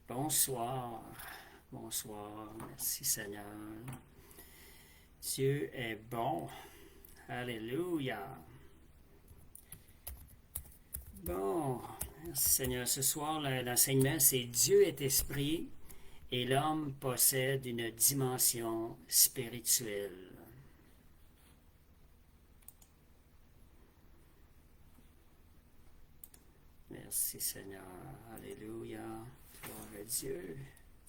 Bonsoir, bonsoir, merci Seigneur. Dieu est bon. Alléluia. Bon, merci Seigneur. Ce soir, l'enseignement, c'est Dieu est esprit et l'homme possède une dimension spirituelle. Merci Seigneur. Alléluia. Gloire à Dieu.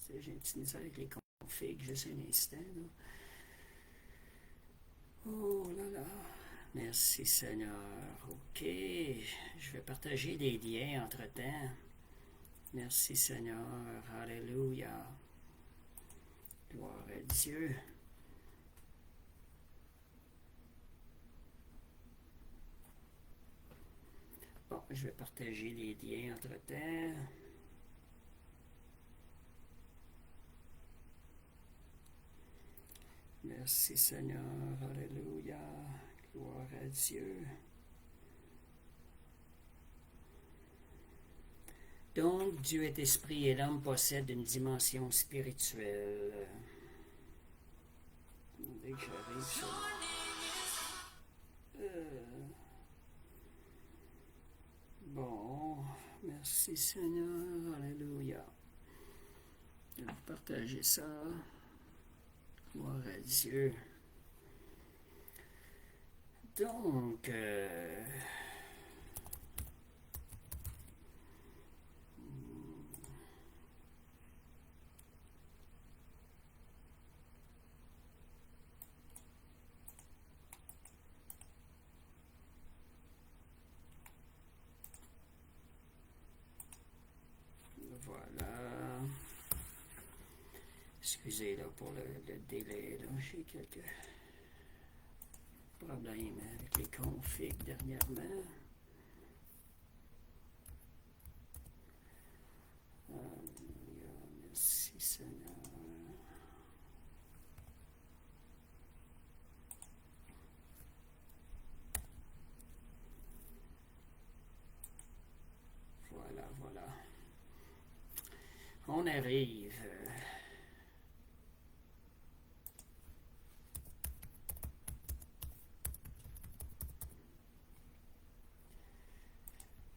J'ai une petite misère avec les configs, juste un instant. Là. Oh là là. Merci Seigneur. OK. Je vais partager des liens entre-temps. Merci Seigneur. Alléluia. Gloire à Dieu. Bon, je vais partager les liens entre-temps. Merci Seigneur. Alléluia. Gloire à Dieu. Donc, Dieu est esprit et l'homme possède une dimension spirituelle. Dès que j'arrive sur... Bon, merci Seigneur. Alléluia. Je vais partager ça. Gloire à Dieu. Donc, voilà. Excusez là pour le délai. J'ai quelques problèmes avec les configs dernièrement. Merci Seigneur. Voilà, voilà. On arrive.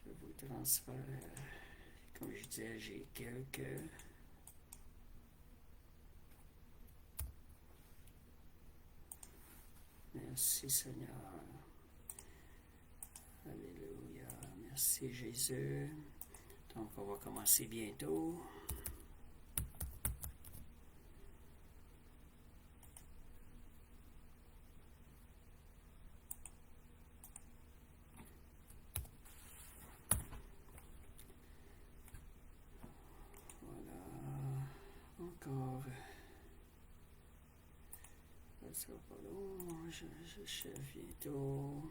Je vous transfère. Comme je disais, j'ai quelques... Merci Seigneur. Alléluia. Merci Jésus. Donc on va commencer bientôt. Encore. Ça va pas long. J'achève bientôt.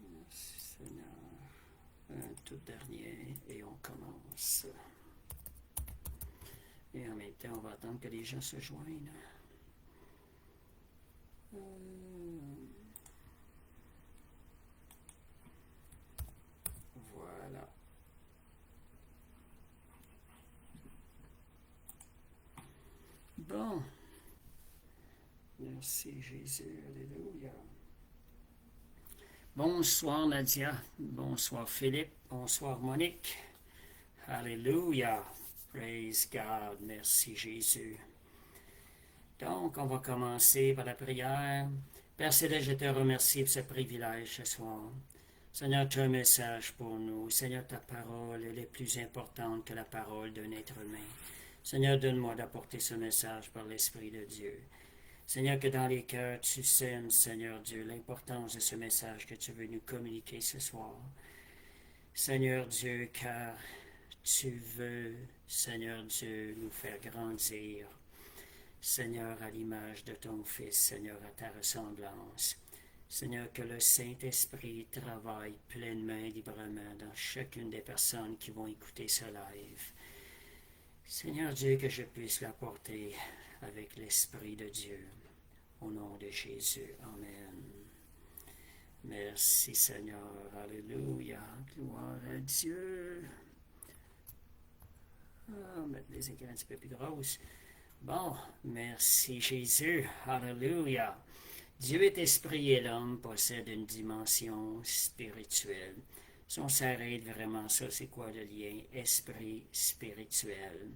Merci Seigneur. Un tout dernier et on commence. Et en même temps, on va attendre que les gens se joignent. Voilà. Bon. Merci Jésus. Alléluia. Bonsoir Nadia. Bonsoir Philippe. Bonsoir Monique. Alléluia. Praise God. Merci Jésus. Donc, on va commencer par la prière. Père Céleste, je te remercie pour ce privilège ce soir. Seigneur, tu as un message pour nous. Seigneur, ta parole, elle est plus importante que la parole d'un être humain. Seigneur, donne-moi d'apporter ce message par l'Esprit de Dieu. Seigneur, que dans les cœurs, tu sèmes, Seigneur Dieu, l'importance de ce message que tu veux nous communiquer ce soir. Seigneur Dieu, car tu veux, Seigneur Dieu, nous faire grandir. Seigneur, à l'image de ton Fils, Seigneur, à ta ressemblance. Seigneur, que le Saint-Esprit travaille pleinement et librement dans chacune des personnes qui vont écouter ce live. Seigneur Dieu, que je puisse l'apporter avec l'Esprit de Dieu. Au nom de Jésus. Amen. Merci Seigneur. Alléluia. Gloire à Dieu. Mettre les écrans un petit peu plus grosses. Bon, merci Jésus. Alléluia. Dieu est esprit et l'homme possède une dimension spirituelle. Si on s'arrête vraiment, ça, c'est quoi le lien? Esprit spirituel.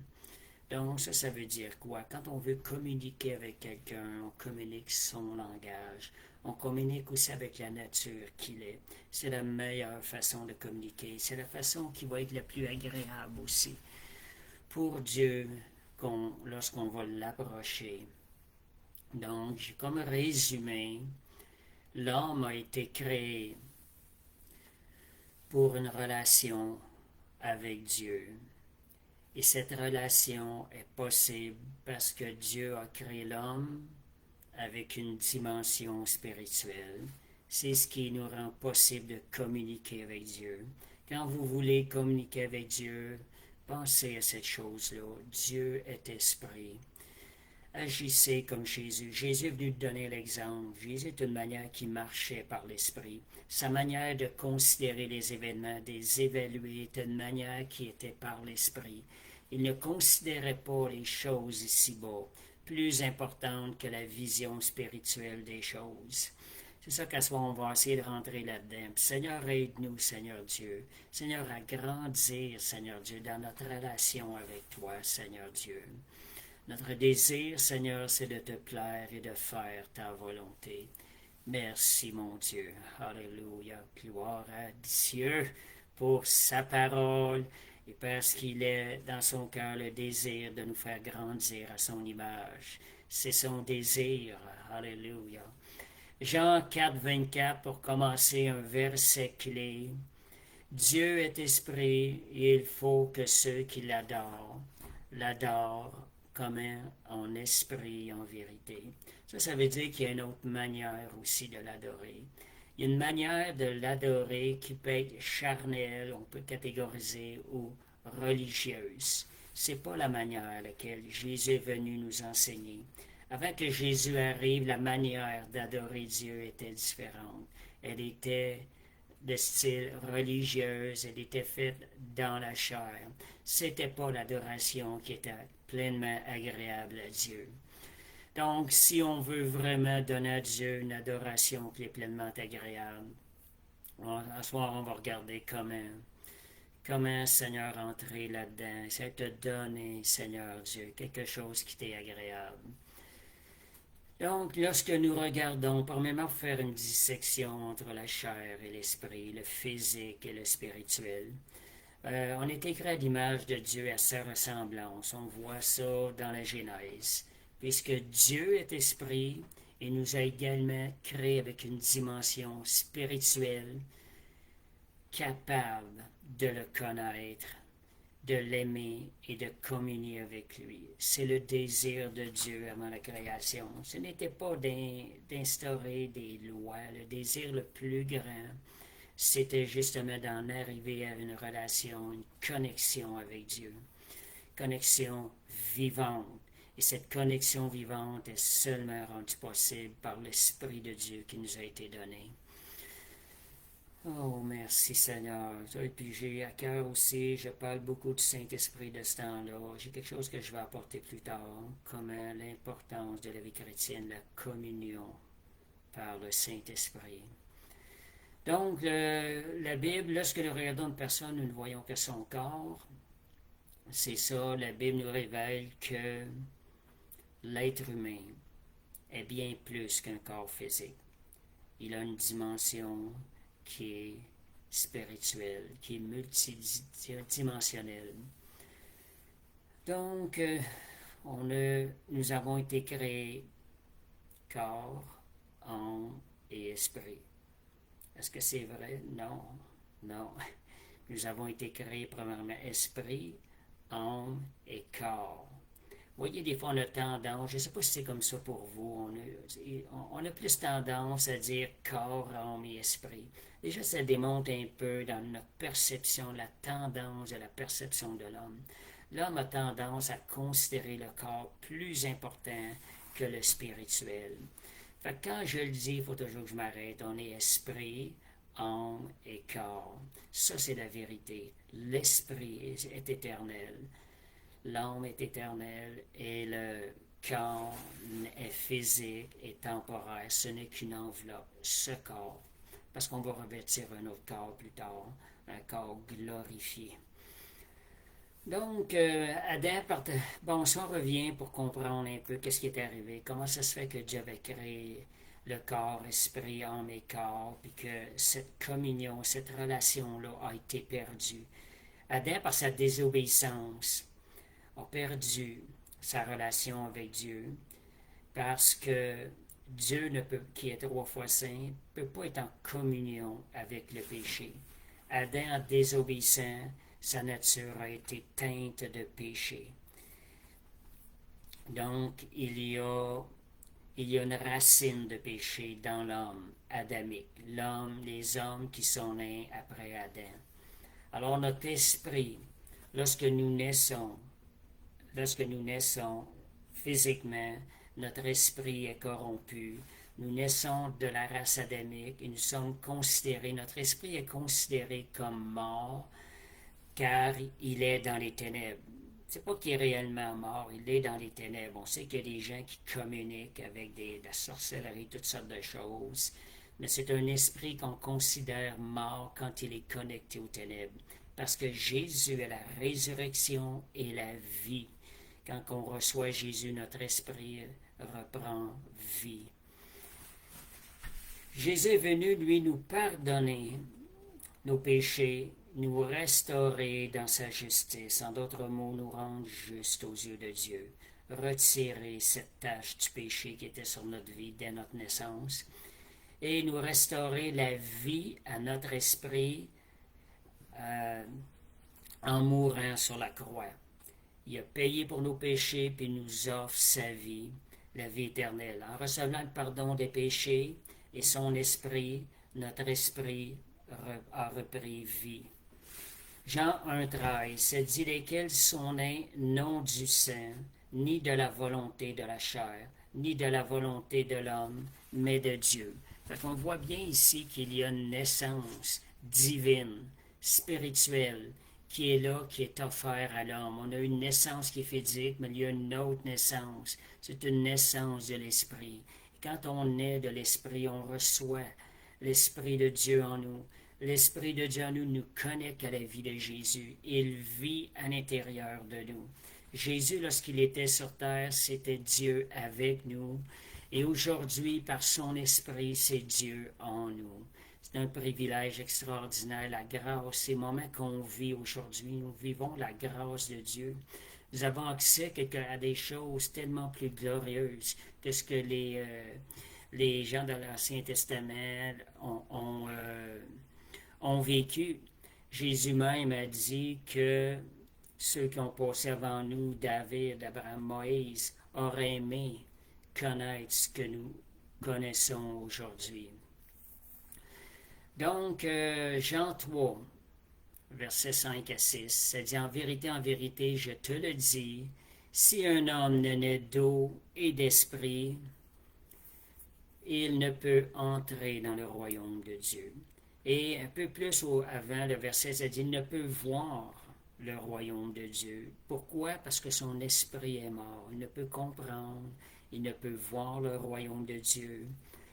Donc, ça veut dire quoi? Quand on veut communiquer avec quelqu'un, on communique son langage. On communique aussi avec la nature qu'il est. C'est la meilleure façon de communiquer. C'est la façon qui va être la plus agréable aussi pour Dieu lorsqu'on va l'approcher. Donc, comme résumé, l'homme a été créé pour une relation avec Dieu. Et cette relation est possible parce que Dieu a créé l'homme avec une dimension spirituelle. C'est ce qui nous rend possible de communiquer avec Dieu. Quand vous voulez communiquer avec Dieu, pensez à cette chose-là. Dieu est esprit. Agissez comme Jésus. Jésus est venu donner l'exemple. Jésus est une manière qui marchait par l'esprit. Sa manière de considérer les événements, de les évaluer, est une manière qui était par l'esprit. Il ne considérait pas les choses ici-bas plus importantes que la vision spirituelle des choses. C'est ça qu'à ce moment, on va essayer de rentrer là-dedans. Puis, Seigneur, aide-nous, Seigneur Dieu. Seigneur, à grandir, Seigneur Dieu, dans notre relation avec toi, Seigneur Dieu. Notre désir, Seigneur, c'est de te plaire et de faire ta volonté. Merci, mon Dieu. Alléluia. Gloire à Dieu pour sa parole et parce qu'il est dans son cœur le désir de nous faire grandir à son image. C'est son désir. Alléluia. Jean 4, 24, pour commencer, un verset clé. Dieu est esprit et il faut que ceux qui l'adorent comme en esprit, en vérité. Ça veut dire qu'il y a une autre manière aussi de l'adorer. Il y a une manière de l'adorer qui peut être charnelle, on peut catégoriser, ou religieuse. C'est pas la manière à laquelle Jésus est venu nous enseigner. Avant que Jésus arrive, la manière d'adorer Dieu était différente. Elle était de style religieuse, elle était faite dans la chair. C'était pas l'adoration qui était pleinement agréable à Dieu. Donc, si on veut vraiment donner à Dieu une adoration qui est pleinement agréable, à ce soir, on va regarder comment Seigneur, entrer là-dedans. C'est te donner, Seigneur Dieu, quelque chose qui t'est agréable. Donc, lorsque nous regardons, premièrement, faire une dissection entre la chair et l'esprit, le physique et le spirituel. On est créé à l'image de Dieu à sa ressemblance. On voit ça dans la Genèse. Puisque Dieu est esprit et nous a également créés avec une dimension spirituelle capable de le connaître, de l'aimer et de communier avec lui. C'est le désir de Dieu avant la création. Ce n'était pas d'instaurer des lois. Le désir le plus grand, c'était justement d'en arriver à une relation, une connexion avec Dieu. Connexion vivante. Et cette connexion vivante est seulement rendue possible par l'Esprit de Dieu qui nous a été donné. Oh, merci Seigneur. Et puis j'ai à cœur aussi, je parle beaucoup du Saint-Esprit de ce temps-là. J'ai quelque chose que je vais apporter plus tard, comme l'importance de la vie chrétienne, la communion par le Saint-Esprit. Donc, la Bible, lorsque nous regardons une personne, nous ne voyons que son corps. C'est ça, la Bible nous révèle que l'être humain est bien plus qu'un corps physique. Il a une dimension qui est spirituelle, qui est multidimensionnelle. Donc, nous avons été créés corps, âme et esprit. Est-ce que c'est vrai? Non. Non. Nous avons été créés premièrement esprit, âme et corps. Vous voyez, des fois, on a tendance, je ne sais pas si c'est comme ça pour vous, on a plus tendance à dire corps, âme et esprit. Déjà, ça démontre un peu dans notre perception, la tendance de la perception de l'homme. l'homme a tendance à considérer le corps plus important que le spirituel. Fait que quand je le dis, il faut toujours que je m'arrête. On est esprit, âme et corps. Ça, c'est la vérité. L'esprit est éternel, l'âme est éternelle et le corps est physique et temporaire. Ce n'est qu'une enveloppe, ce corps. Parce qu'on va revêtir un autre corps plus tard, un corps glorifié. Donc, Adam, bon, si on revient pour comprendre un peu qu'est-ce qui est arrivé, comment ça se fait que Dieu avait créé le corps, esprit, âme et corps, puis que cette communion, cette relation-là a été perdue. Adam, par sa désobéissance, a perdu sa relation avec Dieu parce que Dieu ne peut, qui est 3 fois saint, ne peut pas être en communion avec le péché. Adam, en désobéissant, sa nature a été teinte de péché. Donc, il y a une racine de péché dans l'homme adamique, les hommes qui sont nés après Adam. Alors, notre esprit, lorsque nous naissons physiquement, notre esprit est corrompu. Nous naissons de la race adamique et nous sommes considérés, notre esprit est considéré comme mort car il est dans les ténèbres. C'est pas qu'il est réellement mort, il est dans les ténèbres. On sait qu'il y a des gens qui communiquent avec de la sorcellerie, toutes sortes de choses, mais c'est un esprit qu'on considère mort quand il est connecté aux ténèbres. Parce que Jésus est la résurrection et la vie. Quand on reçoit Jésus, notre esprit reprend vie. Jésus est venu, lui, nous pardonner nos péchés, nous restaurer dans sa justice, en d'autres mots, nous rendre justes aux yeux de Dieu, retirer cette tache du péché qui était sur notre vie dès notre naissance, et nous restaurer la vie à notre esprit en mourant sur la croix. Il a payé pour nos péchés, puis nous offre sa vie, la vie éternelle. En recevant le pardon des péchés et son esprit, notre esprit a repris vie. Jean 1,13, ça dit lesquels sont nés non du sang, ni de la volonté de la chair, ni de la volonté de l'homme, mais de Dieu. Fait qu'on voit bien ici qu'il y a une naissance divine, spirituelle, qui est là, qui est offerte à l'homme. On a une naissance qui est physique, mais il y a une autre naissance. C'est une naissance de l'esprit. Quand on naît de l'esprit, on reçoit l'esprit de Dieu en nous. L'Esprit de Dieu en nous nous connecte à la vie de Jésus. Il vit à l'intérieur de nous. Jésus, lorsqu'il était sur terre, c'était Dieu avec nous. Et aujourd'hui, par son Esprit, c'est Dieu en nous. C'est un privilège extraordinaire, la grâce, ces moments qu'on vit aujourd'hui. Nous vivons la grâce de Dieu. Nous avons accès à des choses tellement plus glorieuses que ce que les gens de l'Ancien Testament ont vécu. Jésus même a dit que ceux qui ont passé avant nous, David, Abraham, Moïse, auraient aimé connaître ce que nous connaissons aujourd'hui. Donc, Jean 3, versets 5 à 6, ça dit en vérité, je te le dis, si un homme ne naît d'eau et d'esprit, il ne peut entrer dans le royaume de Dieu. Et un peu plus avant, le verset, ça dit, il ne peut voir le royaume de Dieu. Pourquoi? Parce que son esprit est mort. Il ne peut comprendre, il ne peut voir le royaume de Dieu,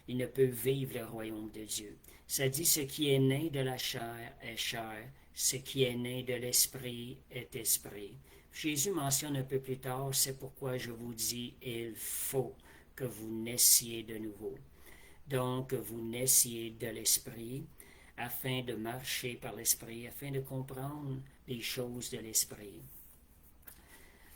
il ne peut vivre le royaume de Dieu. Ça dit, ce qui est né de la chair est chair, ce qui est né de l'esprit est esprit. Jésus mentionne un peu plus tard, c'est pourquoi je vous dis, il faut que vous naissiez de nouveau. Donc, que vous naissiez de l'esprit, afin de marcher par l'esprit, afin de comprendre les choses de l'esprit.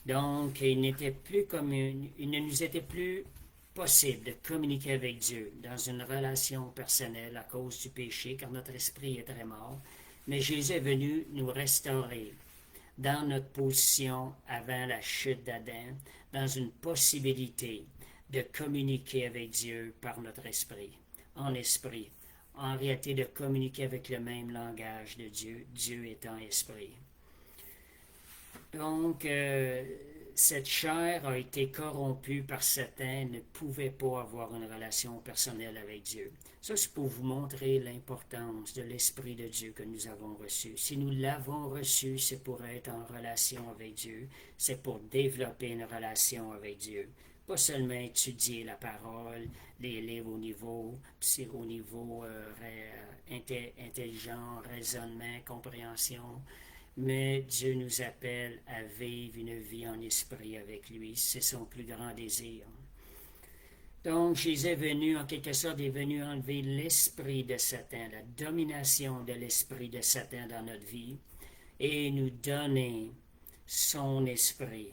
Donc, il ne nous était plus possible de communiquer avec Dieu dans une relation personnelle à cause du péché, car notre esprit est très mort. Mais Jésus est venu nous restaurer dans notre position avant la chute d'Adam, dans une possibilité de communiquer avec Dieu par notre esprit, en esprit. En réalité, de communiquer avec le même langage de Dieu, Dieu étant esprit. Donc, cette chair a été corrompue par Satan, ne pouvait pas avoir une relation personnelle avec Dieu. Ça, c'est pour vous montrer l'importance de l'Esprit de Dieu que nous avons reçu. Si nous l'avons reçu, c'est pour être en relation avec Dieu, c'est pour développer une relation avec Dieu. Pas seulement étudier la parole, les livres au niveau intelligent, raisonnement, compréhension, mais Dieu nous appelle à vivre une vie en esprit avec lui. C'est son plus grand désir. Donc, Jésus est venu, en quelque sorte, est venu enlever l'esprit de Satan, la domination de l'esprit de Satan dans notre vie, et nous donner son esprit.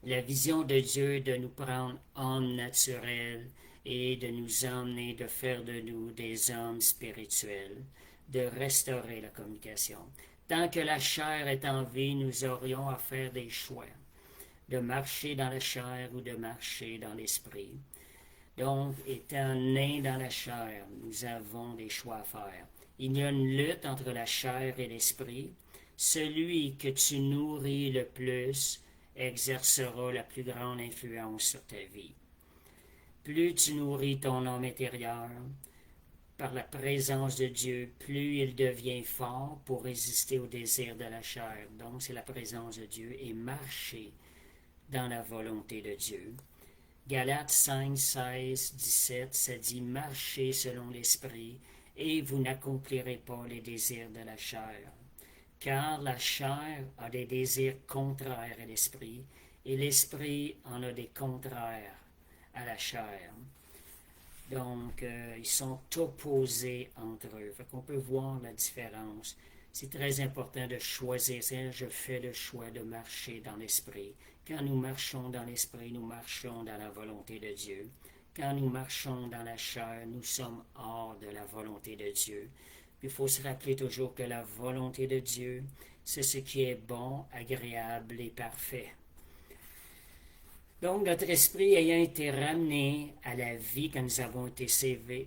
La vision de Dieu de nous prendre hommes naturels et de nous emmener, de faire de nous des hommes spirituels, de restaurer la communication. Tant que la chair est en vie, nous aurions à faire des choix, de marcher dans la chair ou de marcher dans l'esprit. Donc, étant nés dans la chair, nous avons des choix à faire. Il y a une lutte entre la chair et l'esprit. Celui que tu nourris le plus exercera la plus grande influence sur ta vie. Plus tu nourris ton homme intérieur par la présence de Dieu, plus il devient fort pour résister au désir de la chair. Donc, c'est la présence de Dieu et marcher dans la volonté de Dieu. Galates 5, 16, 17, ça dit « Marchez selon l'esprit, et vous n'accomplirez pas les désirs de la chair. Car la chair a des désirs contraires à l'esprit, et l'esprit en a des contraires à la chair. » Donc, ils sont opposés entre eux. Fait qu'on peut voir la différence. C'est très important de choisir. Je fais le choix de marcher dans l'esprit. Quand nous marchons dans l'esprit, nous marchons dans la volonté de Dieu. Quand nous marchons dans la chair, nous sommes hors de la volonté de Dieu. Puis il faut se rappeler toujours que la volonté de Dieu, c'est ce qui est bon, agréable et parfait. Donc, notre esprit ayant été ramené à la vie quand nous avons été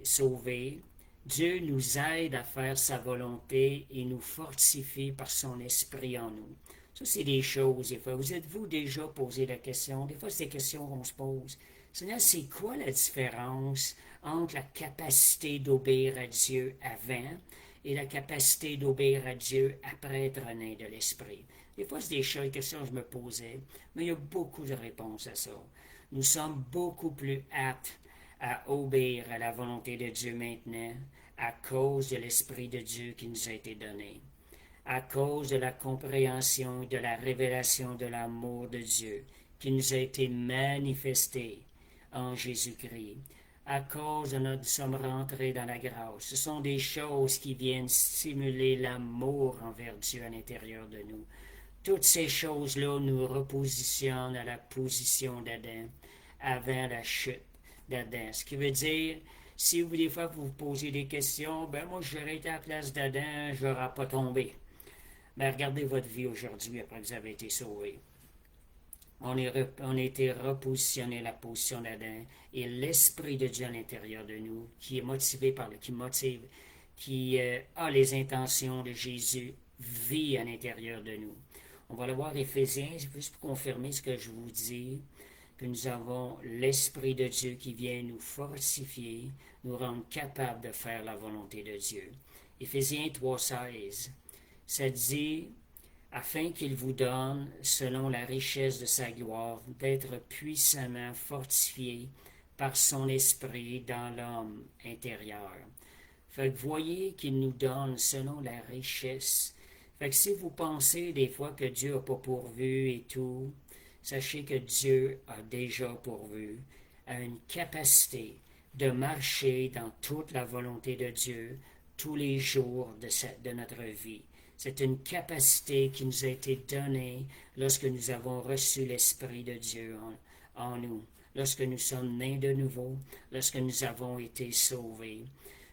sauvés, Dieu nous aide à faire sa volonté et nous fortifie par son esprit en nous. Ça, c'est des choses, des fois. Vous êtes-vous déjà posé la question? Des fois, c'est des questions qu'on se pose. Seigneur, c'est quoi la différence entre la capacité d'obéir à Dieu avant et la capacité d'obéir à Dieu après être né de l'esprit? Des fois, c'est des questions que je me posais, mais il y a beaucoup de réponses à ça. Nous sommes beaucoup plus aptes à obéir à la volonté de Dieu maintenant à cause de l'Esprit de Dieu qui nous a été donné, à cause de la compréhension et de la révélation de l'amour de Dieu qui nous a été manifesté en Jésus-Christ, à cause de nous sommes rentrés dans la grâce. Ce sont des choses qui viennent stimuler l'amour envers Dieu à l'intérieur de nous. Toutes ces choses-là nous repositionnent à la position d'Adam avant la chute d'Adam. Ce qui veut dire, si vous, des fois, vous posez des questions, ben moi, j'aurais été à la place d'Adam, je n'aurais pas tombé. Mais regardez votre vie aujourd'hui après que vous avez été sauvé. On a été repositionné à la position d'Adam et l'Esprit de Dieu à l'intérieur de nous, qui est motivé par qui a les intentions de Jésus, vit à l'intérieur de nous. On va le voir Éphésiens, juste pour confirmer ce que je vous dis, que nous avons l'Esprit de Dieu qui vient nous fortifier, nous rendre capables de faire la volonté de Dieu. Éphésiens 3,16, ça dit, afin qu'il vous donne, selon la richesse de sa gloire, d'être puissamment fortifié par son esprit dans l'homme intérieur. Fait que voyez qu'il nous donne selon la richesse. Fait que si vous pensez des fois que Dieu n'a pas pourvu et tout, sachez que Dieu a déjà pourvu, a une capacité de marcher dans toute la volonté de Dieu tous les jours de notre vie. C'est une capacité qui nous a été donnée lorsque nous avons reçu l'Esprit de Dieu en nous, lorsque nous sommes nés de nouveau, lorsque nous avons été sauvés.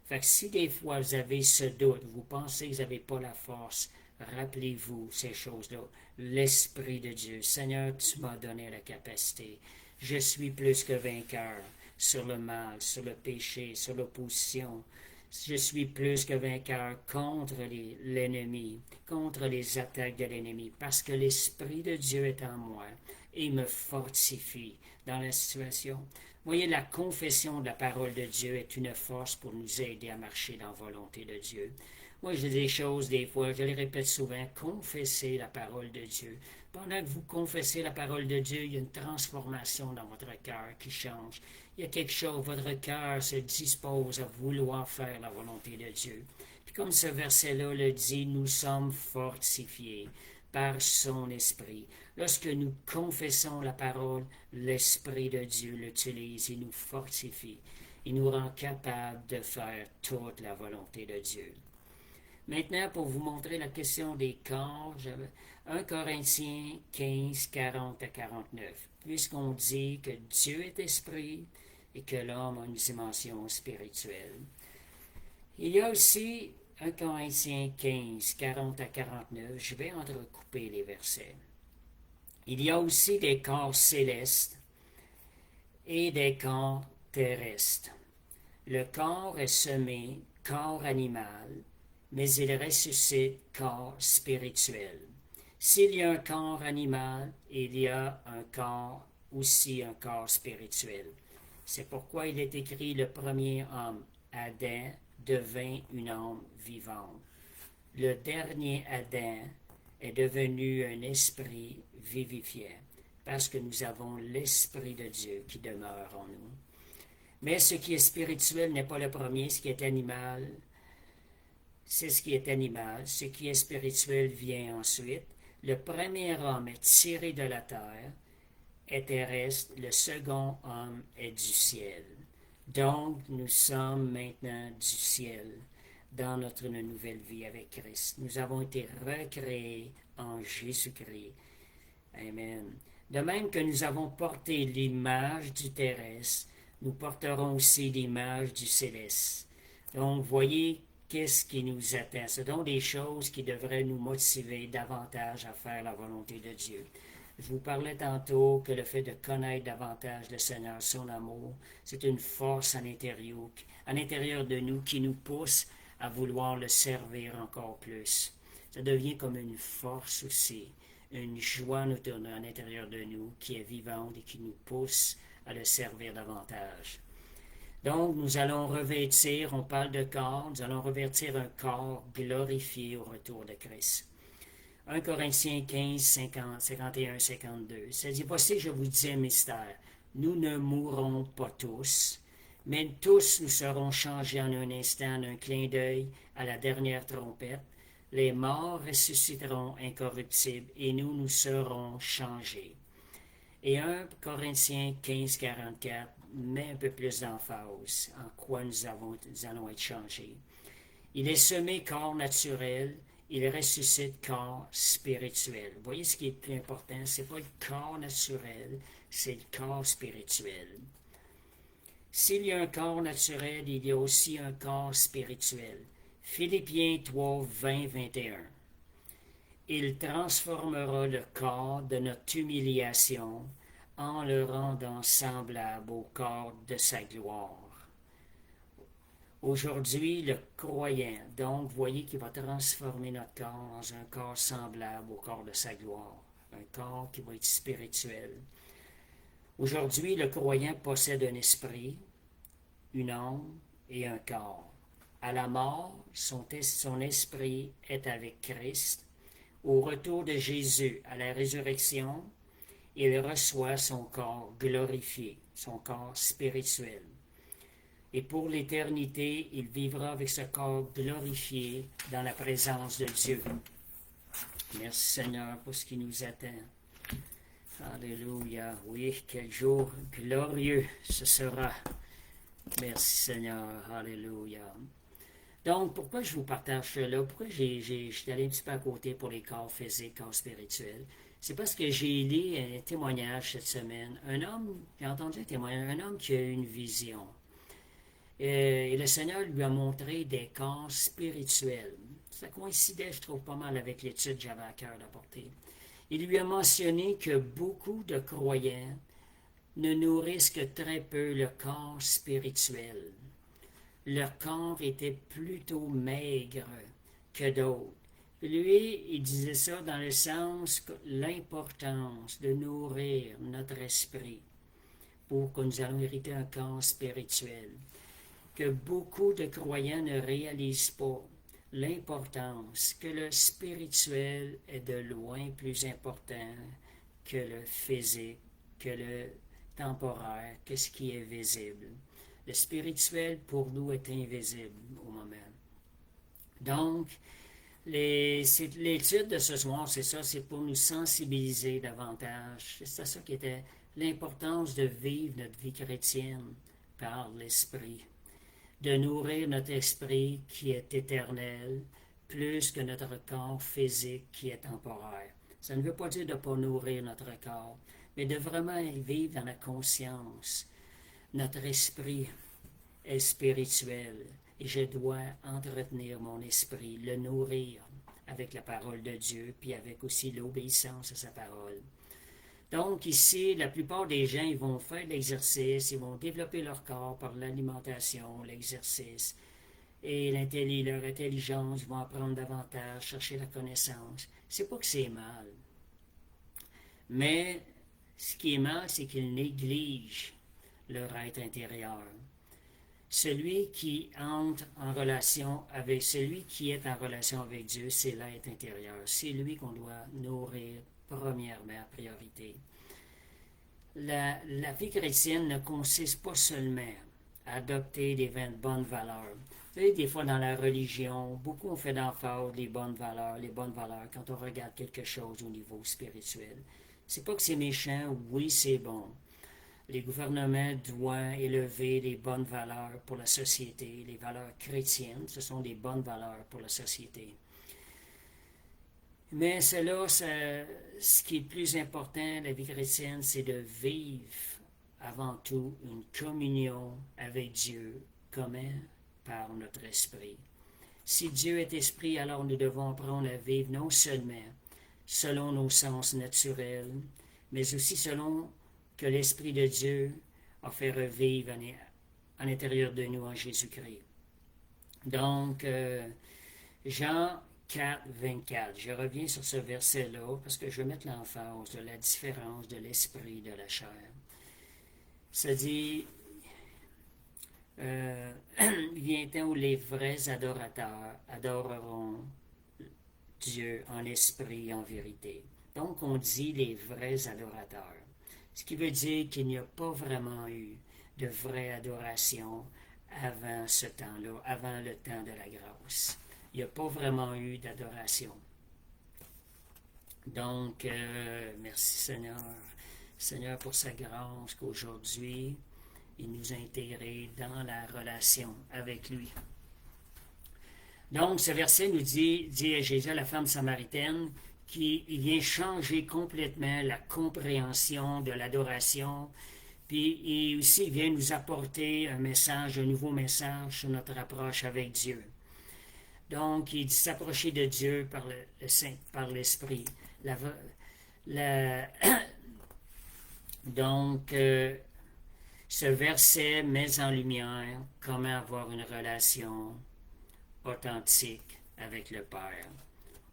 Fait que si des fois vous avez ce doute, vous pensez que vous n'avez pas la force, rappelez-vous ces choses-là. L'Esprit de Dieu. Seigneur, tu m'as donné la capacité. Je suis plus que vainqueur sur le mal, sur le péché, sur l'opposition. Je suis plus que vainqueur contre l'ennemi, contre les attaques de l'ennemi, parce que l'Esprit de Dieu est en moi et me fortifie dans la situation. Voyez, la confession de la parole de Dieu est une force pour nous aider à marcher dans la volonté de Dieu. Moi, j'ai des choses, des fois, je les répète souvent, confessez la parole de Dieu. Pendant que vous confessez la parole de Dieu, il y a une transformation dans votre cœur qui change. Il y a quelque chose, votre cœur se dispose à vouloir faire la volonté de Dieu. Puis comme ce verset-là le dit, nous sommes fortifiés par son Esprit. Lorsque nous confessons la parole, l'Esprit de Dieu l'utilise et nous fortifie. Il nous rend capables de faire toute la volonté de Dieu. Maintenant, pour vous montrer la question des corps, 1 Corinthiens 15, 40 à 49. Puisqu'on dit que Dieu est esprit et que l'homme a une dimension spirituelle. Il y a aussi 1 Corinthiens 15, 40 à 49. Je vais entrecouper les versets. Il y a aussi des corps célestes et des corps terrestres. Le corps est semé corps animal, mais il ressuscite corps spirituel. S'il y a un corps animal, il y a aussi un corps spirituel. C'est pourquoi il est écrit le premier homme, Adam, devint une âme vivante. Le dernier Adam est devenu un esprit vivifiant, parce que nous avons l'Esprit de Dieu qui demeure en nous. Mais ce qui est spirituel n'est pas le premier, ce qui est animal, c'est ce qui est animal. Ce qui est spirituel vient ensuite. Le premier homme est tiré de la terre, est terrestre, le second homme est du ciel. Donc, nous sommes maintenant du ciel dans notre nouvelle vie avec Christ. Nous avons été recréés en Jésus-Christ. Amen. De même que nous avons porté l'image du terrestre, nous porterons aussi l'image du céleste. Donc, voyez qu'est-ce qui nous attend. Ce sont des choses qui devraient nous motiver davantage à faire la volonté de Dieu. Je vous parlais tantôt que le fait de connaître davantage le Seigneur, son amour, c'est une force à l'intérieur de nous qui nous pousse à vouloir le servir encore plus. Ça devient comme une force aussi, une joie à l'intérieur de nous qui est vivante et qui nous pousse à le servir davantage. Donc, nous allons revêtir, on parle de corps, nous allons revêtir un corps glorifié au retour de Christ. 1 Corinthiens 15, 51, 52. Ça dit, voici, je vous dis un mystère. Nous ne mourrons pas tous, mais tous nous serons changés en un instant, en un clin d'œil, à la dernière trompette. Les morts ressusciteront incorruptibles et nous serons changés. Et 1 Corinthiens 15, 44 met un peu plus d'emphase en quoi nous allons être changés. Il est semé corps naturel, il ressuscite corps spirituel. Vous voyez ce qui est le plus important, ce n'est pas le corps naturel, c'est le corps spirituel. S'il y a un corps naturel, il y a aussi un corps spirituel. Philippiens 3, 20, 21. Il transformera le corps de notre humiliation en le rendant semblable au corps de sa gloire. Aujourd'hui, le croyant, donc, voyez qu'il va transformer notre corps dans un corps semblable au corps de sa gloire, un corps qui va être spirituel. Aujourd'hui, le croyant possède un esprit, une âme et un corps. À la mort, son esprit est avec Christ. Au retour de Jésus à la résurrection, il reçoit son corps glorifié, son corps spirituel. Et pour l'éternité, il vivra avec ce corps glorifié dans la présence de Dieu. Merci Seigneur pour ce qui nous attend. Alléluia. Oui, quel jour glorieux ce sera. Merci Seigneur. Alléluia. Donc, pourquoi je vous partage cela? Pourquoi je suis allé un petit peu à côté pour les corps physiques, corps spirituels? C'est parce que j'ai lu un témoignage cette semaine. J'ai entendu un témoignage, un homme qui a eu une vision. Et le Seigneur lui a montré des corps spirituels. Ça coïncidait, je trouve, pas mal avec l'étude que j'avais à cœur d'apporter. Il lui a mentionné que beaucoup de croyants ne nourrissent que très peu le corps spirituel. leur corps était plutôt maigre que d'autres. Lui, il disait ça dans le sens que l'importance de nourrir notre esprit pour que nous allons hériter un corps spirituel, que beaucoup de croyants ne réalisent pas l'importance que le spirituel est de loin plus important que le physique, que le temporaire, que ce qui est visible. Le spirituel pour nous est invisible au moment. Donc, l'étude de ce soir, c'est ça, c'est pour nous sensibiliser davantage. C'est ça qui était l'importance de vivre notre vie chrétienne par l'Esprit, de nourrir notre esprit qui est éternel, plus que notre corps physique qui est temporaire. Ça ne veut pas dire de ne pas nourrir notre corps, mais de vraiment vivre dans la conscience. Notre esprit est spirituel et je dois entretenir mon esprit, le nourrir avec la parole de Dieu, puis avec aussi l'obéissance à sa parole. Donc ici, la plupart des gens, ils vont faire de l'exercice, ils vont développer leur corps par l'alimentation, l'exercice, et leur intelligence, ils vont apprendre davantage, chercher la connaissance. C'est pas que c'est mal. Mais ce qui est mal, c'est qu'ils négligent leur être intérieur. Celui qui entre en relation avec, celui qui est en relation avec Dieu, c'est l'être intérieur. C'est lui qu'on doit nourrir premièrement, en priorité. La vie chrétienne ne consiste pas seulement à adopter des bonnes valeurs. Vous savez, des fois dans la religion, beaucoup ont fait d'emphase les bonnes valeurs quand on regarde quelque chose au niveau spirituel. C'est pas que c'est méchant, oui, c'est bon. Les gouvernements doivent élever les bonnes valeurs pour la société, les valeurs chrétiennes, ce sont des bonnes valeurs pour la société. Mais ce qui est le plus important, la vie chrétienne, c'est de vivre avant tout une communion avec Dieu. Comment? Par notre esprit. Si Dieu est esprit, alors nous devons apprendre à vivre non seulement selon nos sens naturels, mais aussi selon que l'Esprit de Dieu a fait revivre en l'intérieur de nous en Jésus-Christ. Donc, Jean 4, 24. Je reviens sur ce verset-là parce que je veux mettre l'emphase de la différence de l'esprit et de la chair. Ça dit, vient temps où les vrais adorateurs adoreront Dieu en esprit et en vérité. Donc, on dit les vrais adorateurs. Ce qui veut dire qu'il n'y a pas vraiment eu de vraie adoration avant ce temps-là, avant le temps de la grâce. Il n'y a pas vraiment eu d'adoration. Donc, merci Seigneur. Seigneur pour sa grâce qu'aujourd'hui, il nous a intégrés dans la relation avec lui. Donc, ce verset nous dit Jésus à la femme samaritaine, qu'il vient changer complètement la compréhension de l'adoration, puis il aussi vient nous apporter un message, un nouveau message sur notre approche avec Dieu. Donc, il dit s'approcher de Dieu par l'Esprit. Donc, ce verset met en lumière comment avoir une relation authentique avec le Père.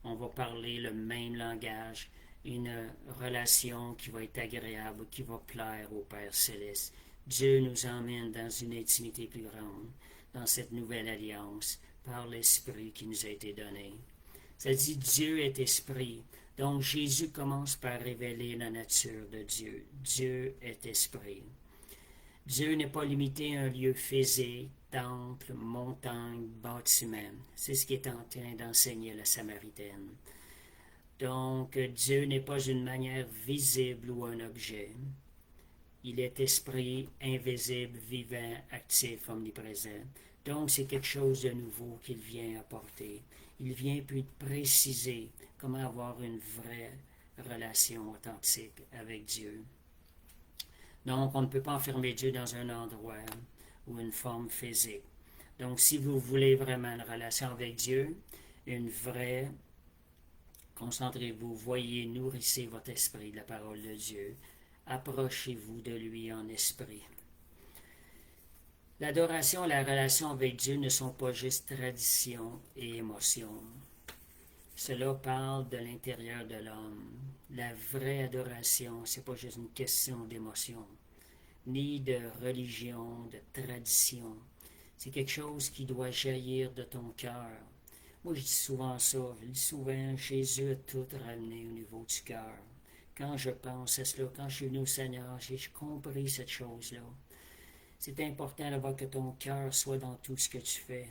On va parler le même langage, une relation qui va être agréable, qui va plaire au Père Céleste. Dieu nous emmène dans une intimité plus grande, dans cette nouvelle alliance, par l'Esprit qui nous a été donné. Ça dit Dieu est Esprit. Donc Jésus commence par révéler la nature de Dieu. Dieu est Esprit. Dieu n'est pas limité à un lieu physique, temple, montagne, bâtiment. C'est ce qui est en train d'enseigner la Samaritaine. Donc, Dieu n'est pas une manière visible ou un objet. Il est esprit, invisible, vivant, actif, omniprésent. Donc, c'est quelque chose de nouveau qu'il vient apporter. Il vient puis préciser comment avoir une vraie relation authentique avec Dieu. Donc, on ne peut pas enfermer Dieu dans un endroit ou une forme physique. Donc, si vous voulez vraiment une relation avec Dieu, une vraie, concentrez-vous, voyez, nourrissez votre esprit de la parole de Dieu. Approchez-vous de lui en esprit. L'adoration et la relation avec Dieu ne sont pas juste tradition et émotion. Cela parle de l'intérieur de l'homme. La vraie adoration, c'est pas juste une question d'émotion, ni de religion, de tradition. C'est quelque chose qui doit jaillir de ton cœur. Moi, je dis souvent ça. Je dis souvent, Jésus a tout ramené au niveau du cœur. Quand je pense à cela, quand je suis venu au Seigneur, j'ai compris cette chose-là. C'est important de voir que ton cœur soit dans tout ce que tu fais.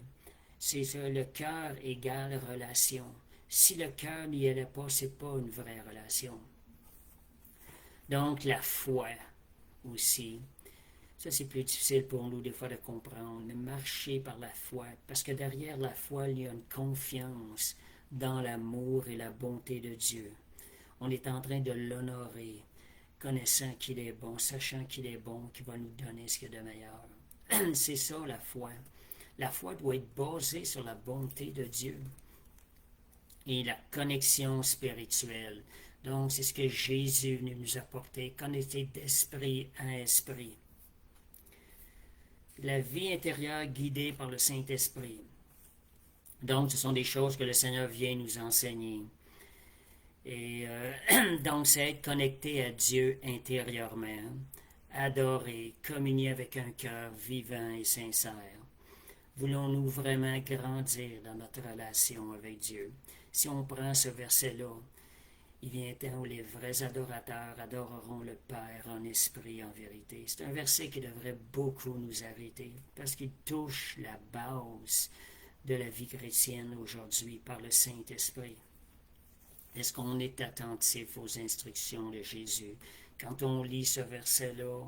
C'est ça, le cœur égale relation. Si le cœur n'y allait pas, c'est pas une vraie relation. Donc, la foi aussi. Ça, c'est plus difficile pour nous des fois de comprendre, mais marcher par la foi, parce que derrière la foi, il y a une confiance dans l'amour et la bonté de Dieu. On est en train de l'honorer, connaissant qu'il est bon, sachant qu'il est bon, qu'il va nous donner ce qu'il y a de meilleur. C'est ça la foi. La foi doit être basée sur la bonté de Dieu et la connexion spirituelle. Donc, c'est ce que Jésus est venu nous apporter, connecter d'esprit à esprit. La vie intérieure guidée par le Saint-Esprit. Donc, ce sont des choses que le Seigneur vient nous enseigner. Et donc, c'est être connecté à Dieu intérieurement, adorer, communier avec un cœur vivant et sincère. Voulons-nous vraiment grandir dans notre relation avec Dieu? Si on prend ce verset-là, il vient un temps où les vrais adorateurs adoreront le Père en esprit et en vérité. C'est un verset qui devrait beaucoup nous arrêter parce qu'il touche la base de la vie chrétienne aujourd'hui par le Saint-Esprit. Est-ce qu'on est attentif aux instructions de Jésus? Quand on lit ce verset-là,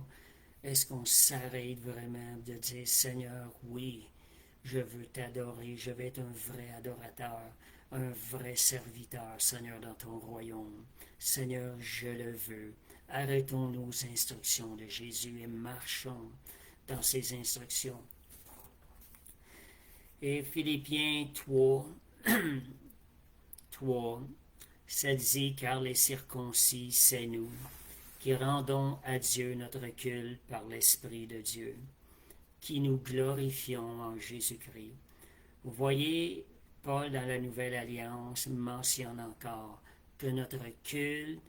est-ce qu'on s'arrête vraiment de dire, Seigneur, oui, je veux t'adorer, je vais être un vrai adorateur, un vrai serviteur, Seigneur, dans ton royaume. Seigneur, je le veux. Arrêtons-nous aux instructions de Jésus et marchons dans ses instructions. Et Philippiens 3, 3, ça dit, car les circoncis, c'est nous, qui rendons à Dieu notre culte par l'Esprit de Dieu, qui nous glorifions en Jésus-Christ. Vous voyez, Paul, dans la Nouvelle Alliance, mentionne encore que notre culte,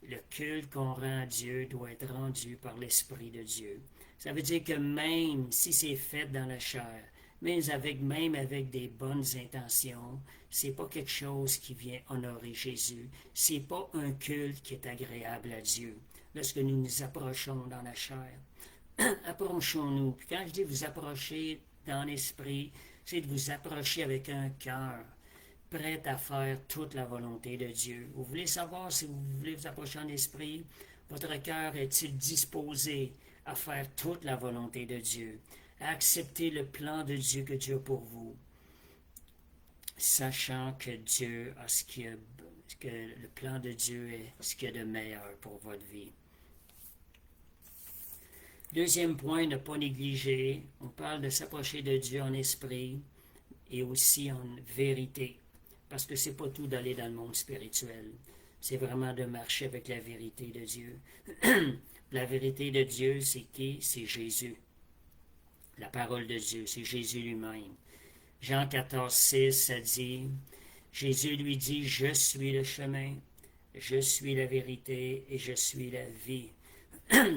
le culte qu'on rend à Dieu, doit être rendu par l'Esprit de Dieu. Ça veut dire que même si c'est fait dans la chair, même avec des bonnes intentions, c'est pas quelque chose qui vient honorer Jésus. C'est pas un culte qui est agréable à Dieu. Lorsque nous nous approchons dans la chair, approchons-nous. Puis quand je dis vous approcher dans l'esprit, c'est de vous approcher avec un cœur prêt à faire toute la volonté de Dieu. Vous voulez savoir si vous voulez vous approcher en esprit? Votre cœur est-il disposé à faire toute la volonté de Dieu, à accepter le plan de Dieu que Dieu a pour vous, sachant que Dieu a que le plan de Dieu est ce qu'il y a de meilleur pour votre vie. Deuxième point, ne pas négliger. On parle de s'approcher de Dieu en esprit et aussi en vérité. Parce que c'est pas tout d'aller dans le monde spirituel. C'est vraiment de marcher avec la vérité de Dieu. La vérité de Dieu, c'est qui? C'est Jésus. La parole de Dieu, c'est Jésus lui-même. Jean 14, 6, ça dit, Jésus lui dit, je suis le chemin, je suis la vérité et je suis la vie.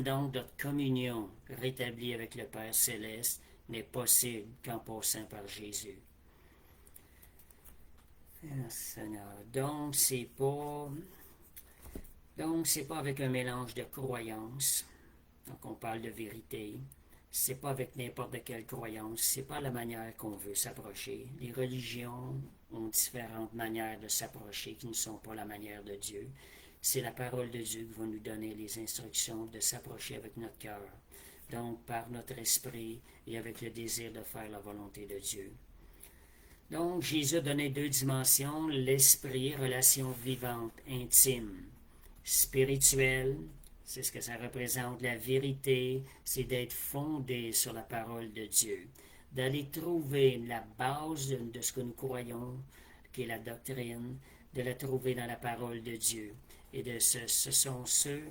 Donc, notre communion rétablie avec le Père Céleste n'est possible qu'en passant par Jésus. Seigneur. Donc, c'est pas avec un mélange de croyances. Donc, on parle de vérité. C'est pas avec n'importe quelle croyance. C'est pas la manière qu'on veut s'approcher. Les religions ont différentes manières de s'approcher qui ne sont pas la manière de Dieu. C'est la parole de Dieu qui va nous donner les instructions de s'approcher avec notre cœur. Donc, par notre esprit et avec le désir de faire la volonté de Dieu. Donc, Jésus a donné deux dimensions, l'esprit, relation vivante, intime, spirituelle, c'est ce que ça représente. La vérité, c'est d'être fondé sur la parole de Dieu, d'aller trouver la base de ce que nous croyons, qui est la doctrine, de la trouver dans la parole de Dieu. Et ce sont ceux,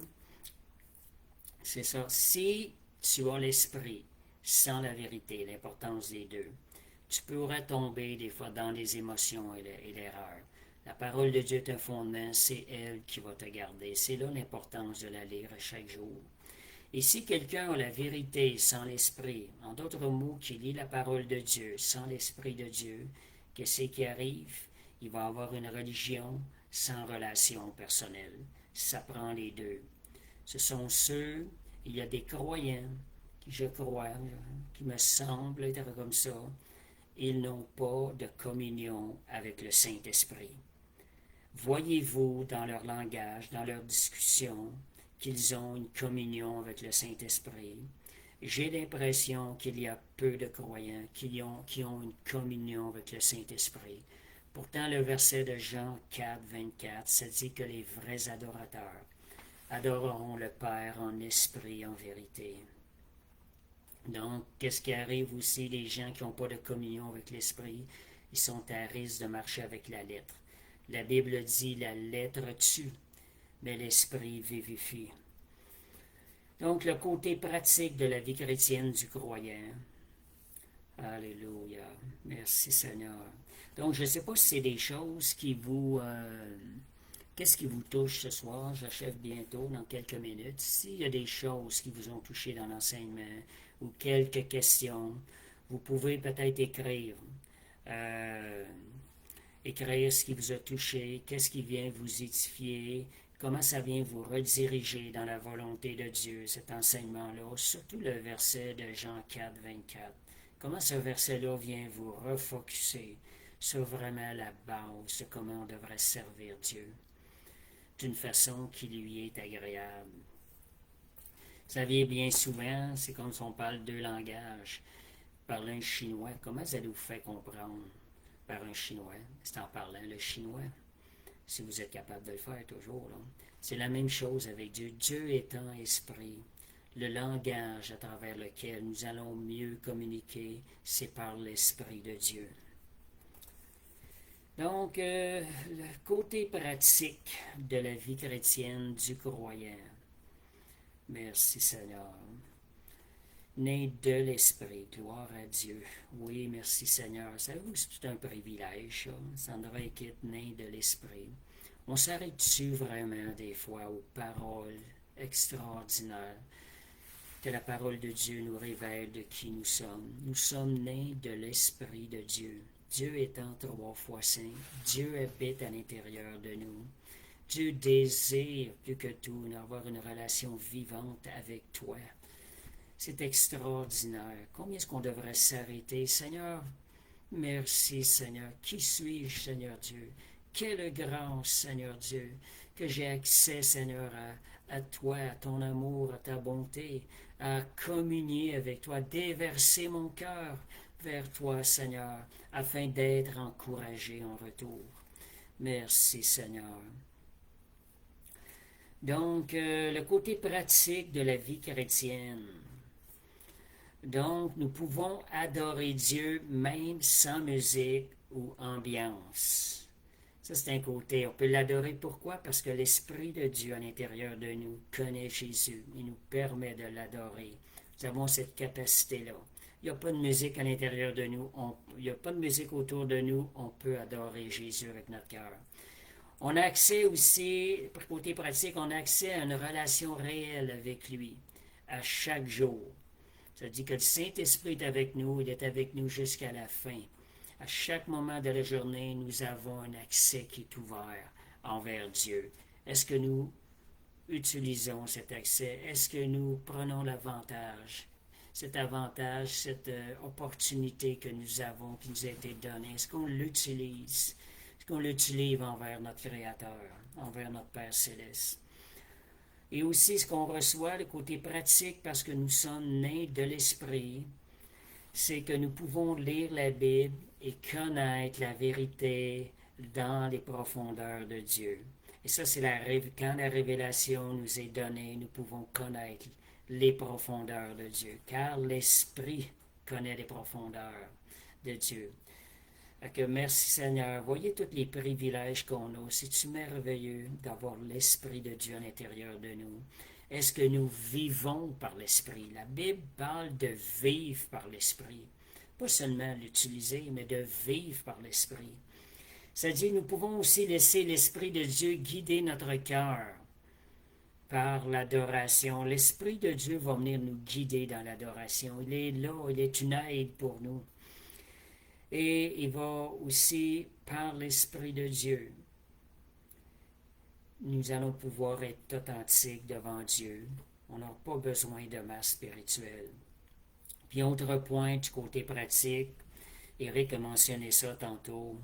c'est ça, si tu as l'esprit, sans la vérité, l'importance des deux. Tu pourrais tomber des fois dans les émotions et l'erreur. La parole de Dieu est un fondement, c'est elle qui va te garder. C'est là l'importance de la lire chaque jour. Et si quelqu'un a la vérité sans l'esprit, en d'autres mots, qui lit la parole de Dieu sans l'esprit de Dieu, qu'est-ce qui arrive? Il va avoir une religion sans relation personnelle. Ça prend les deux. Ce sont ceux, il y a des croyants, je crois, qui me semblent être comme ça, ils n'ont pas de communion avec le Saint-Esprit. Voyez-vous dans leur langage, dans leur discussion, qu'ils ont une communion avec le Saint-Esprit? J'ai l'impression qu'il y a peu de croyants qui ont une communion avec le Saint-Esprit. Pourtant, le verset de Jean 4, 24, ça dit que les vrais adorateurs adoreront le Père en esprit et en vérité. Donc, qu'est-ce qui arrive aussi? Les gens qui n'ont pas de communion avec l'Esprit, ils sont à risque de marcher avec la lettre. La Bible dit la lettre tue, mais l'Esprit vivifie. Donc, le côté pratique de la vie chrétienne du croyant. Alléluia. Merci Seigneur. Donc, je ne sais pas si c'est des choses qui vous... qu'est-ce qui vous touche ce soir? J'achève bientôt, dans quelques minutes. S'il y a des choses qui vous ont touché dans l'enseignement ou quelques questions, vous pouvez peut-être écrire. Écrire ce qui vous a touché, qu'est-ce qui vient vous édifier, comment ça vient vous rediriger dans la volonté de Dieu, cet enseignement-là, surtout le verset de Jean 4, 24. Comment ce verset-là vient vous refocuser sur vraiment la base de comment on devrait servir Dieu d'une façon qui lui est agréable. Vous savez, bien souvent, c'est comme si on parle deux langages. Parler un chinois, comment ça vous fait comprendre par un chinois? C'est en parlant le chinois. Si vous êtes capable de le faire toujours. Là. C'est la même chose avec Dieu. Dieu étant esprit, le langage à travers lequel nous allons mieux communiquer, c'est par l'Esprit de Dieu. Donc, le côté pratique de la vie chrétienne du croyant. Merci Seigneur. Né de l'Esprit, gloire à Dieu. Oui, merci Seigneur. Savez-vous que c'est tout un privilège, ça? Ça devrait être né de l'Esprit. On s'arrête-tu vraiment des fois aux paroles extraordinaires que la parole de Dieu nous révèle de qui nous sommes? Nous sommes nés de l'Esprit de Dieu. Dieu étant 3 fois saint, Dieu habite à l'intérieur de nous. Dieu désire plus que tout avoir une relation vivante avec toi. C'est extraordinaire. Combien est-ce qu'on devrait s'arrêter? Seigneur, merci Seigneur. Qui suis-je, Seigneur Dieu? Quelle grâce, Seigneur Dieu, que j'ai accès, Seigneur, à toi, à ton amour, à ta bonté, à communier avec toi, déverser mon cœur vers toi, Seigneur, afin d'être encouragé en retour. Merci, Seigneur. Donc, le côté pratique de la vie chrétienne. Donc, nous pouvons adorer Dieu même sans musique ou ambiance. Ça, c'est un côté. On peut l'adorer. Pourquoi? Parce que l'Esprit de Dieu à l'intérieur de nous connaît Jésus et nous permet de l'adorer. Nous avons cette capacité-là. Il n'y a pas de musique à l'intérieur de nous. Il n'y a pas de musique autour de nous. On peut adorer Jésus avec notre cœur. On a accès aussi, pour côté pratique, on a accès à une relation réelle avec lui à chaque jour. Ça dit que le Saint-Esprit est avec nous, il est avec nous jusqu'à la fin. À chaque moment de la journée, nous avons un accès qui est ouvert envers Dieu. Est-ce que nous utilisons cet accès? Est-ce que nous prenons l'avantage, cet avantage, cette opportunité que nous avons, qui nous a été donnée? Est-ce qu'on l'utilise? Est-ce qu'on l'utilise envers notre Créateur, envers notre Père Céleste? Et aussi, ce qu'on reçoit, le côté pratique, parce que nous sommes nés de l'Esprit, c'est que nous pouvons lire la Bible et connaître la vérité dans les profondeurs de Dieu. Et ça, c'est quand la révélation nous est donnée, nous pouvons connaître les profondeurs de Dieu, car l'Esprit connaît les profondeurs de Dieu. Que merci Seigneur. Voyez tous les privilèges qu'on a. C'est-tu merveilleux d'avoir l'Esprit de Dieu à l'intérieur de nous? Est-ce que nous vivons par l'Esprit? La Bible parle de vivre par l'Esprit. Pas seulement l'utiliser, mais de vivre par l'Esprit. Ça dit, nous pouvons aussi laisser l'Esprit de Dieu guider notre cœur par l'adoration. L'Esprit de Dieu va venir nous guider dans l'adoration. Il est là, il est une aide pour nous. Et il va aussi, par l'Esprit de Dieu, nous allons pouvoir être authentiques devant Dieu. On n'a pas besoin de masse spirituelle. Puis autre point du côté pratique, Éric a mentionné ça tantôt.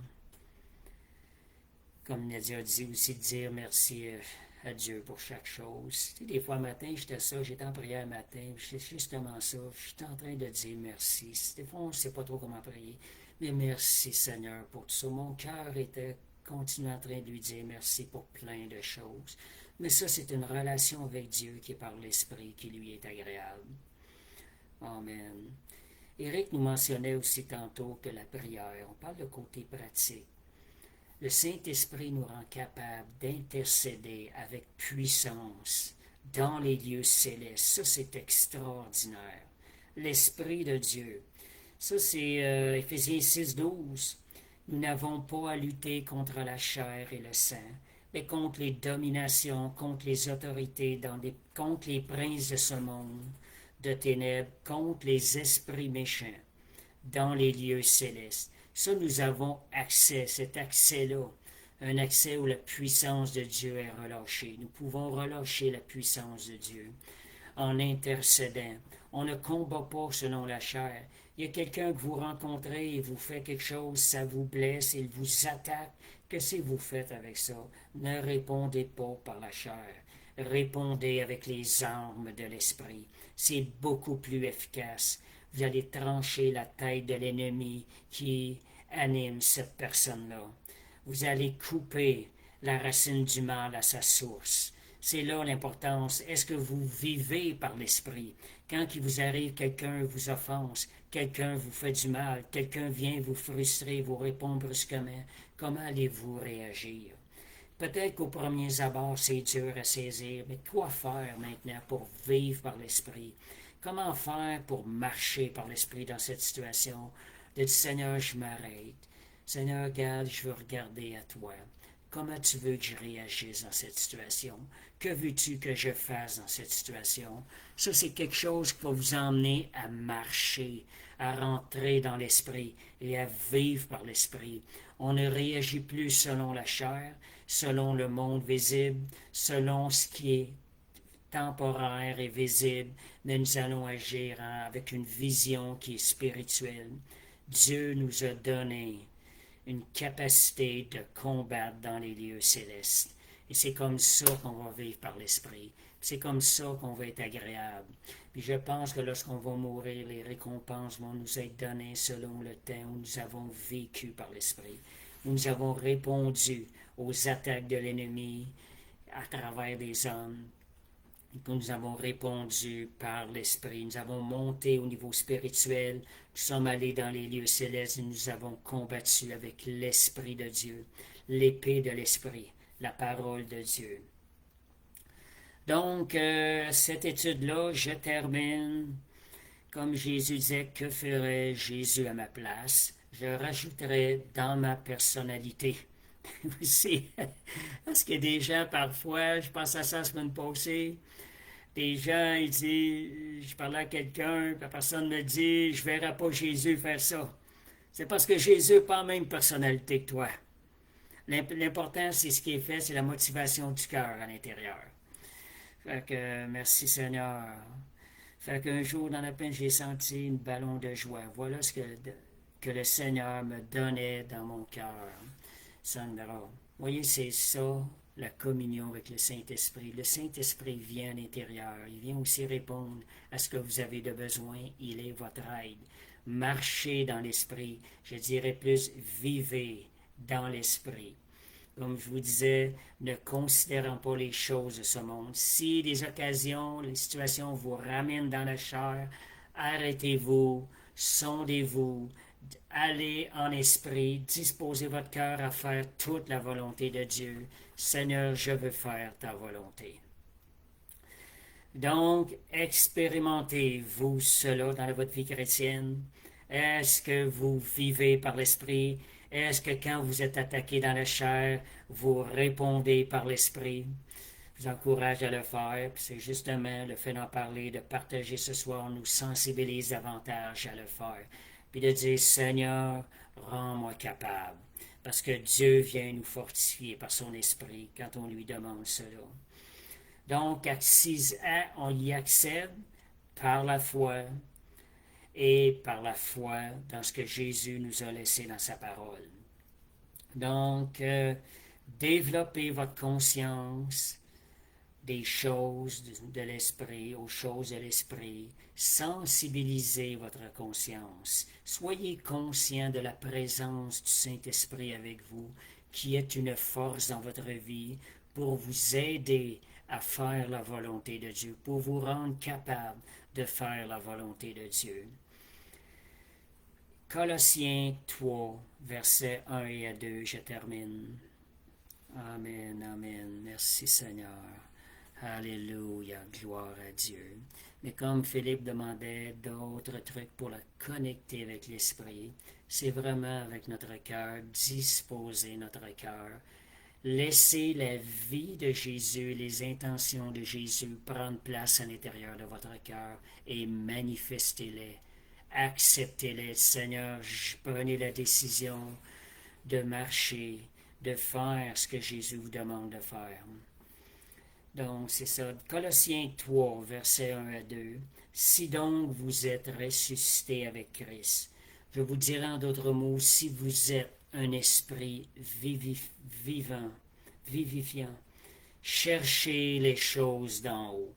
Comme Nadia a dit aussi, de dire merci à Dieu pour chaque chose. Tu sais, des fois, matin, j'étais en prière matin, c'est justement ça. J'étais en train de dire merci. Des fois, on ne sait pas trop comment prier. Mais merci, Seigneur, pour tout ça. Mon cœur était continue en train de lui dire merci pour plein de choses. Mais ça, c'est une relation avec Dieu qui est par l'Esprit, qui lui est agréable. Amen. Éric nous mentionnait aussi tantôt que la prière, on parle de côté pratique. Le Saint-Esprit nous rend capable d'intercéder avec puissance dans les lieux célestes. Ça, c'est extraordinaire. L'Esprit de Dieu. Ça, c'est Éphésiens 6,12. Nous n'avons pas à lutter contre la chair et le sang, mais contre les dominations, contre les autorités, contre les princes de ce monde de ténèbres, contre les esprits méchants dans les lieux célestes. Ça, nous avons accès, cet accès-là, un accès où la puissance de Dieu est relâchée. Nous pouvons relâcher la puissance de Dieu en intercédant. On ne combat pas selon la chair. Il y a quelqu'un que vous rencontrez et vous fait quelque chose, ça vous blesse, il vous attaque. Qu'est-ce que vous faites avec ça? Ne répondez pas par la chair. Répondez avec les armes de l'esprit. C'est beaucoup plus efficace. Vous allez trancher la tête de l'ennemi qui anime cette personne-là. Vous allez couper la racine du mal à sa source. C'est là l'importance. Est-ce que vous vivez par l'esprit? Quand il vous arrive, quelqu'un vous offense, quelqu'un vous fait du mal, quelqu'un vient vous frustrer, vous répond brusquement, comment allez-vous réagir? Peut-être qu'au premier abord, c'est dur à saisir, mais quoi faire maintenant pour vivre par l'esprit? Comment faire pour marcher par l'esprit dans cette situation? De dire, Seigneur, je m'arrête. Seigneur, regarde, je veux regarder à toi. Comment tu veux que je réagisse dans cette situation? Que veux-tu que je fasse dans cette situation? Ça, c'est quelque chose qui va vous emmener à marcher, à rentrer dans l'esprit et à vivre par l'esprit. On ne réagit plus selon la chair, selon le monde visible, selon ce qui est temporaire et visible, mais nous allons agir avec une vision qui est spirituelle. Dieu nous a donné une capacité de combattre dans les lieux célestes. Et c'est comme ça qu'on va vivre par l'Esprit. C'est comme ça qu'on va être agréable. Puis je pense que lorsqu'on va mourir, les récompenses vont nous être données selon le temps où nous avons vécu par l'Esprit, où nous avons répondu aux attaques de l'ennemi à travers des hommes, que nous avons répondu par l'Esprit. Nous avons monté au niveau spirituel, nous sommes allés dans les lieux célestes et nous avons combattu avec l'Esprit de Dieu, l'épée de l'Esprit, la parole de Dieu. Donc, cette étude-là, je termine. Comme Jésus disait, que ferait Jésus à ma place? Je rajouterais dans ma personnalité. Aussi, parce que des gens, parfois, je pense à ça la semaine passée, des gens, ils disent, je parlais à quelqu'un, puis la personne me dit, je ne verrai pas Jésus faire ça. C'est parce que Jésus n'a pas la même personnalité que toi. L'important, c'est ce qui est fait, c'est la motivation du cœur à l'intérieur. Fait que, merci Seigneur. Fait qu'un jour, dans la peine, j'ai senti une ballon de joie. Voilà ce que le Seigneur me donnait dans mon cœur. Sandra. Vous voyez, c'est ça, la communion avec le Saint-Esprit. Le Saint-Esprit vient à l'intérieur. Il vient aussi répondre à ce que vous avez de besoin. Il est votre aide. Marchez dans l'Esprit. Je dirais plus, vivez dans l'Esprit. Comme je vous disais, ne considérant pas les choses de ce monde. Si les occasions, les situations vous ramènent dans la chair, arrêtez-vous, sondez-vous, allez en esprit, disposez votre cœur à faire toute la volonté de Dieu. Seigneur, je veux faire ta volonté. Donc, expérimentez-vous cela dans votre vie chrétienne? Est-ce que vous vivez par l'Esprit? Est-ce que quand vous êtes attaqué dans la chair, vous répondez par l'Esprit? Je vous encourage à le faire. C'est justement le fait d'en parler, de partager ce soir, nous sensibilise davantage à le faire. Puis de dire, Seigneur, rends-moi capable. Parce que Dieu vient nous fortifier par son esprit quand on lui demande cela. Donc, on y accède par la foi et par la foi dans ce que Jésus nous a laissé dans sa parole. Donc, développez votre conscience des choses de l'esprit, aux choses de l'esprit. Sensibilisez votre conscience. Soyez conscient de la présence du Saint-Esprit avec vous, qui est une force dans votre vie pour vous aider à faire la volonté de Dieu, pour vous rendre capable de faire la volonté de Dieu. Colossiens 3, versets 1 et 2, je termine. Amen, amen. Merci Seigneur. Alléluia, gloire à Dieu. Mais comme Philippe demandait d'autres trucs pour la connecter avec l'Esprit, c'est vraiment avec notre cœur, disposer notre cœur. Laissez la vie de Jésus, les intentions de Jésus prendre place à l'intérieur de votre cœur et manifestez-les. Acceptez-les, Seigneur. Prenez la décision de marcher, de faire ce que Jésus vous demande de faire. Donc, c'est ça. Colossiens 3, versets 1 à 2. Si donc vous êtes ressuscité avec Christ, je vous dirai en d'autres mots, si vous êtes un esprit vivant, vivifiant, cherchez les choses d'en haut,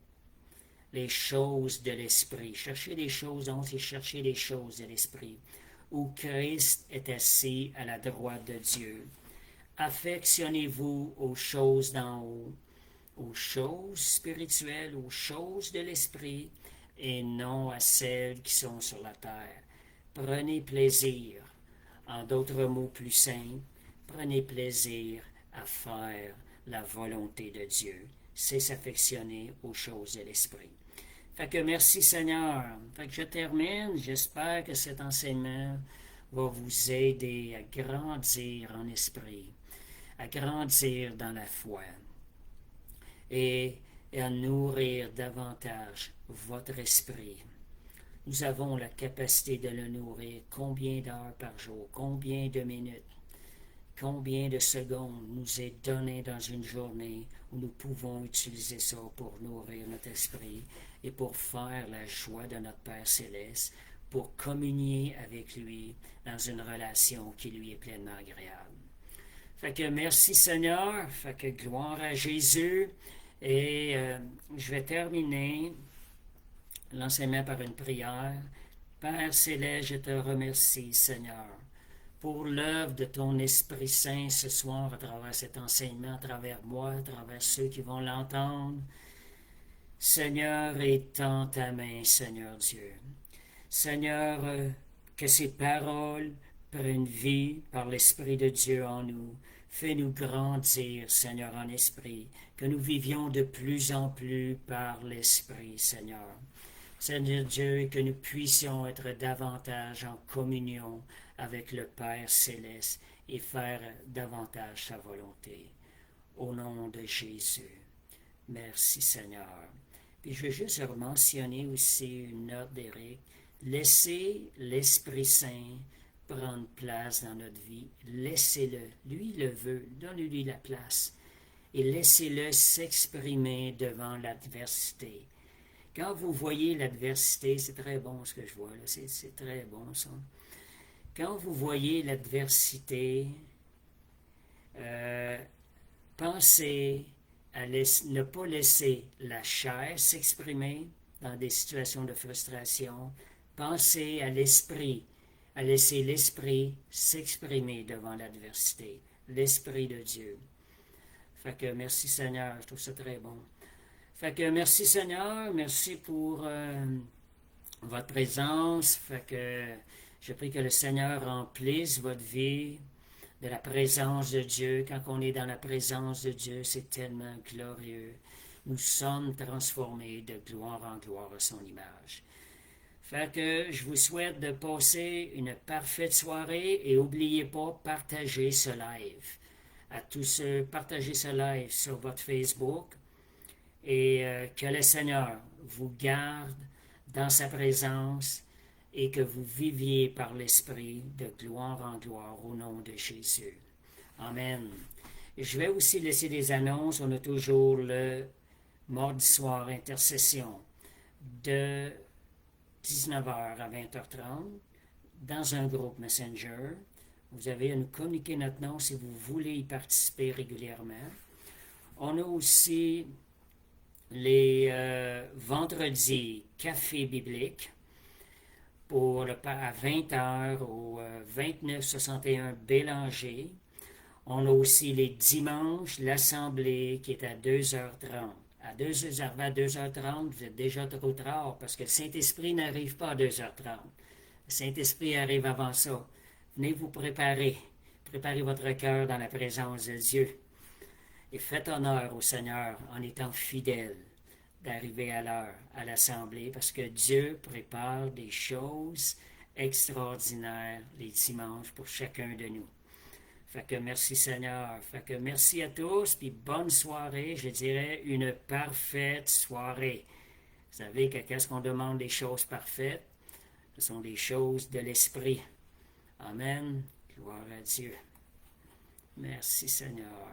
les choses de l'esprit. Cherchez les choses d'en haut, c'est chercher les choses de l'esprit, où Christ est assis à la droite de Dieu. Affectionnez-vous aux choses d'en haut, aux choses spirituelles, aux choses de l'esprit, et non à celles qui sont sur la terre. Prenez plaisir, en d'autres mots plus simples, prenez plaisir à faire la volonté de Dieu. C'est s'affectionner aux choses de l'esprit. Fait que merci Seigneur. Fait que je termine. J'espère que cet enseignement va vous aider à grandir en esprit, à grandir dans la foi et à nourrir davantage votre esprit. Nous avons la capacité de le nourrir. Combien d'heures par jour? Combien de minutes? Combien de secondes nous est donné dans une journée où nous pouvons utiliser ça pour nourrir notre esprit et pour faire la joie de notre Père Céleste, pour communier avec lui dans une relation qui lui est pleinement agréable. Fait que merci Seigneur, fait que gloire à Jésus. Et je vais terminer l'enseignement par une prière. Père Céleste, je te remercie, Seigneur, pour l'œuvre de ton Esprit Saint ce soir à travers cet enseignement, à travers moi, à travers ceux qui vont l'entendre. Seigneur, étends ta main, Seigneur Dieu. Seigneur, que ces paroles prennent vie par l'Esprit de Dieu en nous. Fais-nous grandir, Seigneur, en esprit, que nous vivions de plus en plus par l'Esprit, Seigneur. Seigneur Dieu, que nous puissions être davantage en communion avec le Père Céleste et faire davantage sa volonté. Au nom de Jésus. Merci, Seigneur. Puis je vais juste mentionner aussi une note d'Éric. Laissez l'Esprit Saint prendre place dans notre vie. Laissez-le. Lui le veut. Donnez-lui la place. Et laissez-le s'exprimer devant l'adversité. Quand vous voyez l'adversité, c'est très bon ce que je vois là. C'est très bon ça. Quand vous voyez l'adversité, pensez à ne pas laisser la chair s'exprimer dans des situations de frustration. Pensez à l'esprit, à laisser l'esprit s'exprimer devant l'adversité, l'esprit de Dieu. Fait que merci Seigneur, je trouve ça très bon. Fait que merci Seigneur, merci pour votre présence. Fait que je prie que le Seigneur remplisse votre vie de la présence de Dieu. Quand on est dans la présence de Dieu, c'est tellement glorieux. nous sommes transformés de gloire en gloire à son image. Fait que je vous souhaite de passer une parfaite soirée et n'oubliez pas, partagez ce live. À tous ceux, partagez ce live sur votre Facebook et que le Seigneur vous garde dans sa présence et que vous viviez par l'Esprit de gloire en gloire au nom de Jésus. Amen. Je vais aussi laisser des annonces. On a toujours le mardi soir intercession de 19h à 20h30 dans un groupe Messenger. Vous avez à nous communiquer notre nom si vous voulez y participer régulièrement. On a aussi les vendredis café biblique à 20h au 2961 Bélanger. On a aussi les dimanches l'assemblée qui est à 2h30. À 2h30, vous êtes déjà trop tard parce que le Saint-Esprit n'arrive pas à 2h30. Le Saint-Esprit arrive avant ça. Venez vous préparer. Préparez votre cœur dans la présence de Dieu. Et faites honneur au Seigneur en étant fidèle d'arriver à l'heure à l'assemblée parce que Dieu prépare des choses extraordinaires les dimanches pour chacun de nous. Fait que merci Seigneur. Fait que merci à tous, puis bonne soirée. Je dirais une parfaite soirée. Vous savez que qu'est-ce qu'on demande des choses parfaites? Ce sont des choses de l'Esprit. Amen. Gloire à Dieu. Merci Seigneur.